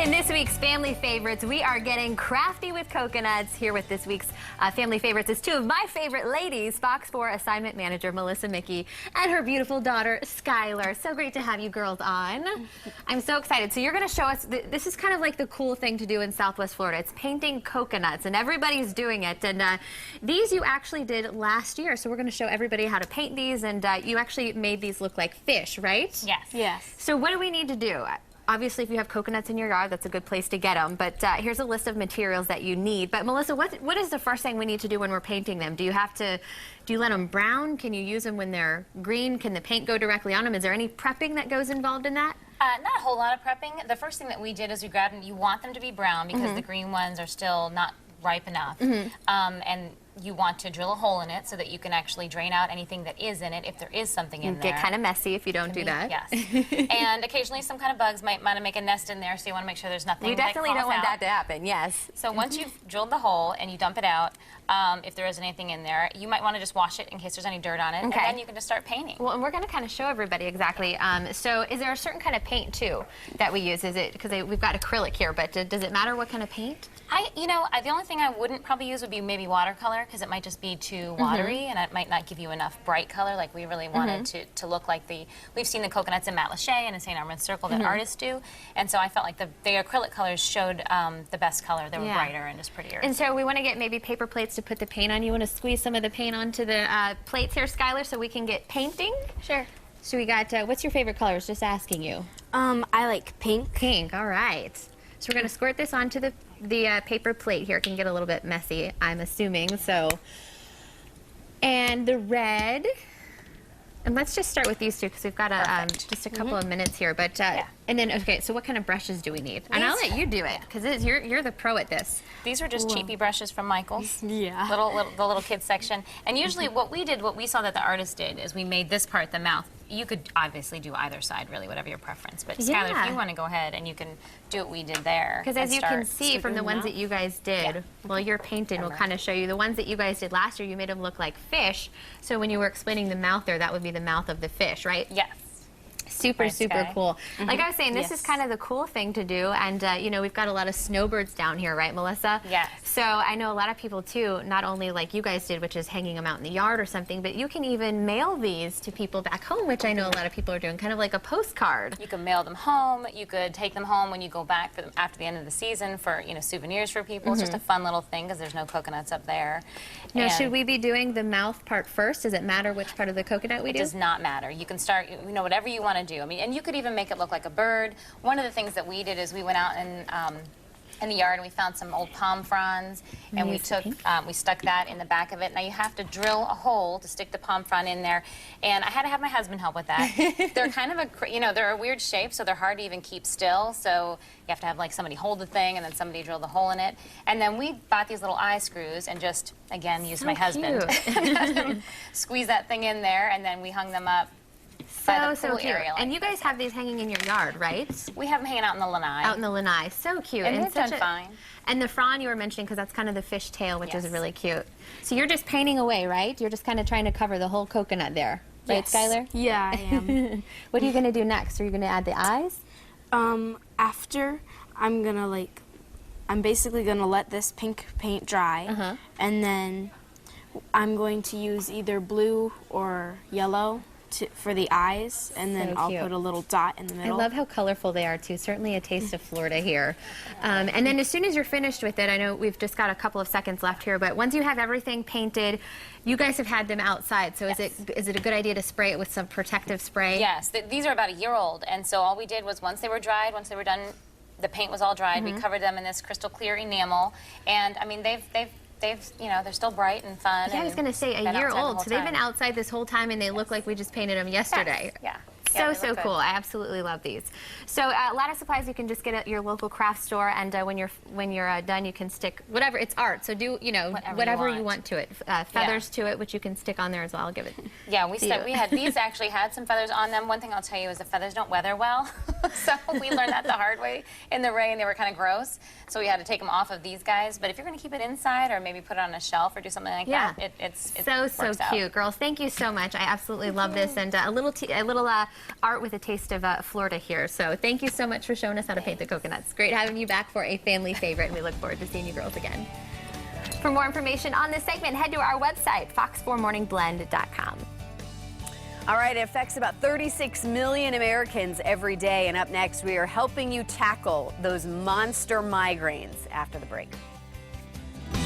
In this week's Family Favorites, we are getting crafty with coconuts. Here with this week's Family Favorites is two of my favorite ladies, Fox 4 assignment manager Melissa Mickey and her beautiful daughter Skylar. So great to have you girls on. I'm so excited. So you're going to show us, this is kind of like the cool thing to do in Southwest Florida. It's painting coconuts, and everybody's doing it. And these you actually did last year, so we're going to show everybody how to paint these, and you actually made these look like fish, right? Yes. Yes. So what do we need to do? Obviously, if you have coconuts in your yard, that's a good place to get them. But here's a list of materials that you need. But Melissa, what is the first thing we need to do when we're painting them? Do you let them brown? Can you use them when they're green? Can the paint go directly on them? Is there any prepping that goes involved in that? Not a whole lot of prepping. The first thing that we did is we grabbed them. You want them to be brown because the green ones are still not ripe enough. And you want to drill a hole in it so that you can actually drain out anything that is in it if there is something in there. Get kind of messy if you don't do that. Yes. And occasionally some kind of bugs might want to make a nest in there, so you want to make sure there's nothing. We definitely don't want that to happen, yes. So once you've drilled the hole and you dump it out, if there isn't anything in there, you might want to just wash it in case there's any dirt on it, and then you can just start painting. Well, and we're going to kind of show everybody exactly. So is there a certain kind of paint, too, that we use? Is it, because we've got acrylic here, but does it matter what kind of paint? The only thing I wouldn't probably use would be maybe watercolor, because it might just be too watery, and it might not give you enough bright color like we really wanted to look like we've seen the coconuts in Matt Lachey and in St. Armand's Circle that artists do, and so I felt like the acrylic colors showed the best color. They were brighter and just prettier. And so we want to get maybe paper plates to put the paint on. You want to squeeze some of the paint onto the plates here, Skylar, so we can get painting? Sure. So we got, what's your favorite colors? Just asking you. I like pink. Pink, all right. So we're going to squirt this onto the paper plate here. It can get a little bit messy, I'm assuming, so. And the red. And let's just start with these two because we've got just a couple of minutes here. But and then, okay, so what kind of brushes do we need? And I'll let you do it because you're the pro at this. These are just cheapy brushes from Michael's. Yeah. The little kids section. And usually what we saw that the artist did is we made this part the mouth. You could obviously do either side, really, whatever your preference. But Skylar, if you want to go ahead and you can do what we did there. Because as you can see from the ones that you guys did, well, you're painting, we'll kind of show you. The ones that you guys did last year, you made them look like fish. So when you were explaining the mouth there, that would be the mouth of the fish, right? Yes. Super, super cool. Like I was saying, this is kind of the cool thing to do. And, you know, we've got a lot of snowbirds down here, right, Melissa? Yes. So I know a lot of people, too, not only like you guys did, which is hanging them out in the yard or something, but you can even mail these to people back home, which I know a lot of people are doing, kind of like a postcard. You can mail them home. You could take them home when you go back for them after the end of the season for, you know, souvenirs for people. It's just a fun little thing because there's no coconuts up there. Now, should we be doing the mouth part first? Does it matter which part of the coconut we do? It does not matter. You can start, you know, whatever you want to do. I mean, and you could even make it look like a bird. One of the things that we did is we went out and in the yard and we found some old palm fronds and we stuck that in the back of it. Now you have to drill a hole to stick the palm frond in there, and I had to have my husband help with that. They're kind of they're a weird shape, so they're hard to even keep still, so you have to have like somebody hold the thing and then somebody drill the hole in it. And then we bought these little eye screws and just, again, used my husband and squeeze that thing in there, and then we hung them up. So cute. And you guys have these hanging in your yard, right? We have them hanging out in the lanai. Out in the lanai. So cute. And they've done fine. And the frond you were mentioning, because that's kind of the fish tail, which is really cute. So you're just painting away, right? You're just kind of trying to cover the whole coconut there. Right, Skylar? Yeah, I am. What are you going to do next? Are you going to add the eyes? After, I'm basically going to let this pink paint dry, and then I'm going to use either blue or yellow for the eyes, and then I'll put a little dot in the middle. I love how colorful they are, too. Certainly a taste of Florida here. And then as soon as you're finished with it, I know we've just got a couple of seconds left here, but once you have everything painted, you guys have had them outside, so is it a good idea to spray it with some protective spray? Yes. These are about a year old, and so all we did was once they were dried, once they were done, the paint was all dried, we covered them in this crystal clear enamel, and I mean, you know, they're still bright and fun. Yeah, I was going to say, a year old, so they've been outside this whole time, and they look like we just painted them yesterday. Yeah. So cool. I absolutely love these. So a lot of supplies you can just get at your local craft store, and when you're done, you can stick whatever. It's art, so do whatever you want to it. Feathers to it, which you can stick on there as well. I'll give it. Yeah, we had these actually had some feathers on them. One thing I'll tell you is the feathers don't weather well. So we learned that the hard way in the rain. They were kind of gross, so we had to take them off of these guys. But if you're going to keep it inside or maybe put it on a shelf or do something like that, it so works out. cute. Girls, thank you so much. I absolutely love this, and a little art with a taste of Florida here. So thank you so much for showing us how to paint the coconuts. Great having you back for a family favorite, and we look forward to seeing you girls again. For more information on this segment, head to our website, fox4morningblend.com. All right, it affects about 36 million Americans every day. And up next, we are helping you tackle those monster migraines after the break.